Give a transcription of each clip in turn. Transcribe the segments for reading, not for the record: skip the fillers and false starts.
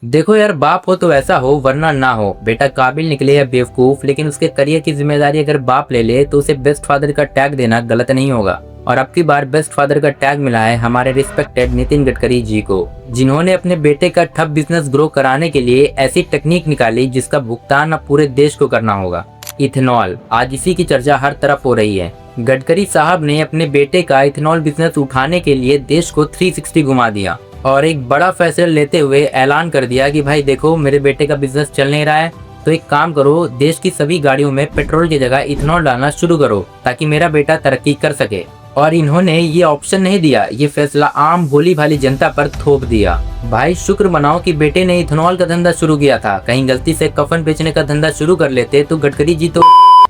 देखो यार, बाप हो तो ऐसा हो वरना ना हो। बेटा काबिल निकले या बेवकूफ, लेकिन उसके करियर की जिम्मेदारी अगर बाप ले ले तो उसे बेस्ट फादर का टैग देना गलत नहीं होगा। और अब की बार बेस्ट फादर का टैग मिला है हमारे रिस्पेक्टेड नितिन गडकरी जी को, जिन्होंने अपने बेटे का ठप बिजनेस ग्रो कराने के लिए ऐसी टेक्निक निकाली जिसका भुगतान अब पूरे देश को करना होगा। इथेनॉल, आज इसी की चर्चा हर तरफ हो रही है। गडकरी साहब ने अपने बेटे का इथेनॉल बिजनेस उठाने के लिए देश को 360 घुमा दिया और एक बड़ा फैसला लेते हुए ऐलान कर दिया कि भाई देखो, मेरे बेटे का बिजनेस चल नहीं रहा है तो एक काम करो, देश की सभी गाड़ियों में पेट्रोल की जगह इथेनॉल डालना शुरू करो ताकि मेरा बेटा तरक्की कर सके। और इन्होंने ये ऑप्शन नहीं दिया, ये फैसला आम भोली भाली जनता पर थोप दिया। भाई शुक्र मनाओ कि बेटे ने इथेनॉल का धंधा शुरू किया था, कहीं गलती से कफन बेचने का धंधा शुरू कर लेते तो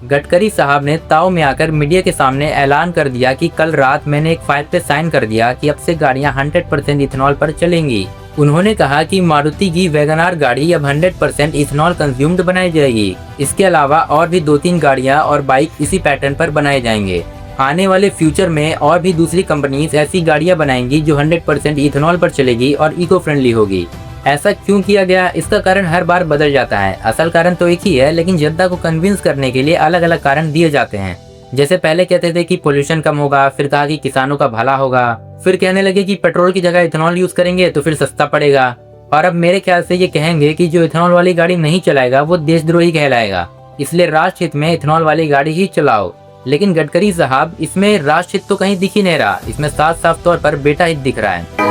गडकरी साहब ने ताव में आकर मीडिया के सामने ऐलान कर दिया कि कल रात मैंने एक फाइल पे साइन कर दिया कि अब से गाड़ियां 100% इथेनॉल पर चलेंगी। उन्होंने कहा कि मारुति की वैगनार गाड़ी अब 100% इथेनॉल कंज्यूम्ड बनाई जाएगी। इसके अलावा और भी 2-3 गाड़ियां और बाइक इसी पैटर्न पर बनाए जाएंगे। आने वाले फ्यूचर में और भी दूसरी कंपनीज ऐसी गाड़ियां बनाएंगी जो 100% इथेनॉल पर चलेगी और इको फ्रेंडली होगी। ऐसा क्यों किया गया, इसका कारण हर बार बदल जाता है। असल कारण तो एक ही है, लेकिन जनता को कन्विंस करने के लिए अलग अलग कारण दिए जाते हैं। जैसे पहले कहते थे कि पोल्यूशन कम होगा, फिर कहा कि किसानों का भला होगा, फिर कहने लगे कि पेट्रोल की जगह इथेनॉल यूज करेंगे तो फिर सस्ता पड़ेगा, और अब मेरे ख्याल से ये कहेंगे कि जो इथेनॉल वाली गाड़ी नहीं चलाएगा वो देशद्रोही कहलाएगा, इसलिए राष्ट्र हित में इथेनॉल वाली गाड़ी ही चलाओ। लेकिन गडकरी साहब, इसमें राष्ट्र हित तो कहीं दिख ही नहीं रहा, इसमें साफ साफ तौर पर बेटा हित दिख रहा है।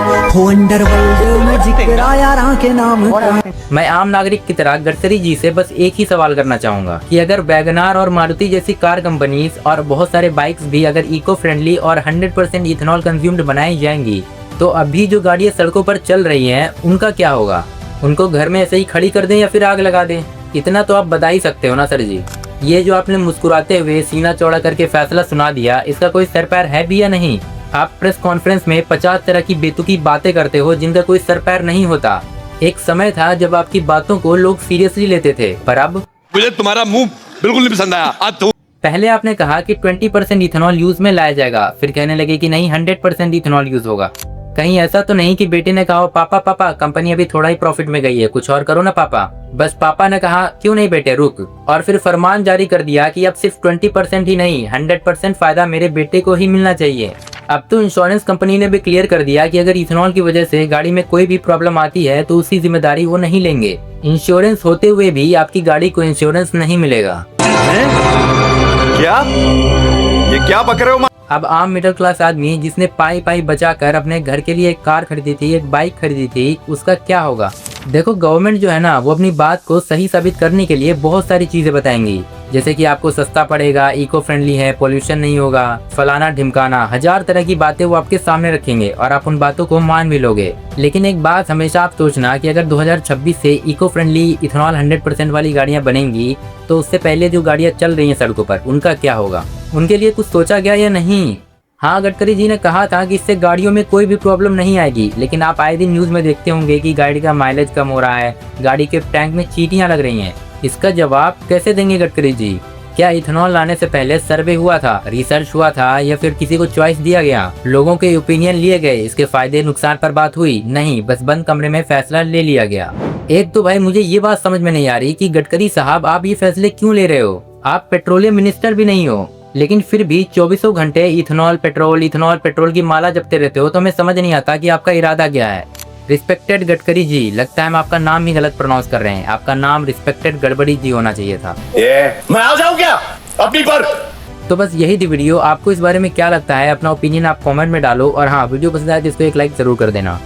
मैं आम नागरिक की तरह गडकरी जी से बस एक ही सवाल करना चाहूंगा कि अगर वैगनार और मारुति जैसी कार कंपनीज और बहुत सारे बाइक्स भी अगर इको फ्रेंडली और 100% इथेनॉल कंज्यूम्ड बनाई जाएंगी तो अभी जो गाड़ियां सड़कों पर चल रही हैं उनका क्या होगा? उनको घर में ऐसे ही खड़ी कर दें या फिर आग लगा दें? इतना तो आप बता ही सकते हो ना सर जी। ये जो आपने मुस्कुराते हुए सीना चौड़ा करके फैसला सुना दिया, इसका कोई सर पैर है भी या नहीं? आप प्रेस कॉन्फ्रेंस में 50 तरह की बेतुकी बातें करते हो जिनका कोई सर पैर नहीं होता। एक समय था जब आपकी बातों को लोग सीरियसली लेते थे, पर अब मुझे तुम्हारा मुंह बिल्कुल नहीं पसंद आया। आज तो पहले आपने कहा कि 20% इथेनॉल यूज में लाया जाएगा, फिर कहने लगे कि नहीं 100% इथेनॉल यूज होगा। कहीं ऐसा तो नहीं कि बेटे ने कहा पापा कंपनी अभी थोड़ा ही प्रॉफिट में गई है, कुछ और करो ना पापा। बस पापा ने कहा क्यों नहीं बेटे रुक, और फिर फरमान जारी कर दिया कि अब सिर्फ 20% ही नहीं 100% फायदा मेरे बेटे को ही मिलना चाहिए। अब तो इंश्योरेंस कंपनी ने भी क्लियर कर दिया कि अगर इथेनॉल की वजह से गाड़ी में कोई भी प्रॉब्लम आती है तो उसकी जिम्मेदारी वो नहीं लेंगे। इंश्योरेंस होते हुए भी आपकी गाड़ी को इंश्योरेंस नहीं मिलेगा। क्या ये क्या बक रहे हो? अब आम मिडिल क्लास आदमी जिसने पाई बचाकर अपने घर के लिए एक कार खरीदी थी, एक बाइक खरीदी थी, उसका क्या होगा? देखो गवर्नमेंट जो है ना, वो अपनी बात को सही साबित करने के लिए बहुत सारी चीजें बताएंगी, जैसे कि आपको सस्ता पड़ेगा, इको फ्रेंडली है, पोल्यूशन नहीं होगा, फलाना ढिमकाना, 1000 तरह की बातें वो आपके सामने रखेंगे और आप उन बातों को मान भी लोगे। लेकिन एक बात हमेशा आप सोचना कि अगर 2026 से इको फ्रेंडली इथेनॉल 100% वाली गाड़ियां बनेंगी तो उससे पहले जो गाड़ियां चल रही हैं सड़कों पर, उनका क्या होगा? उनके लिए कुछ सोचा गया या नहीं? हाँ, गडकरी जी ने कहा था कि इससे गाड़ियों में कोई भी प्रॉब्लम नहीं आएगी, लेकिन आप आए दिन न्यूज में देखते होंगे कि गाड़ी का माइलेज कम हो रहा है, गाड़ी के टैंक में चींटियां लग रही हैं। इसका जवाब कैसे देंगे गडकरी जी? क्या इथेनॉल लाने से पहले सर्वे हुआ था, रिसर्च हुआ था, या फिर किसी को चॉइस दिया गया, लोगों के ओपिनियन लिए गए, इसके फायदे नुकसान पर बात हुई? नहीं, बस बंद कमरे में फैसला ले लिया गया। एक तो भाई मुझे ये बात समझ में नहीं आ रही कि गडकरी साहब आप ये फैसले क्यों ले रहे हो? आप पेट्रोलियम मिनिस्टर भी नहीं हो, लेकिन फिर भी 24 घंटे इथेनॉल पेट्रोल की माला जपते रहते हो, तो हमें समझ नहीं आता कि आपका इरादा क्या है। रिस्पेक्टेड गडकरी जी, लगता है हम आपका नाम ही गलत प्रोनाउंस कर रहे हैं, आपका नाम रिस्पेक्टेड गड़बड़ी जी होना चाहिए था। मैं आ जाऊं क्या अपनी पर? तो बस यही थी वीडियो। आपको इस बारे में क्या लगता है? अपना ओपिनियन आप कमेंट में डालो, और हाँ, वीडियो पसंद आए तो इसको एक लाइक जरूर कर देना।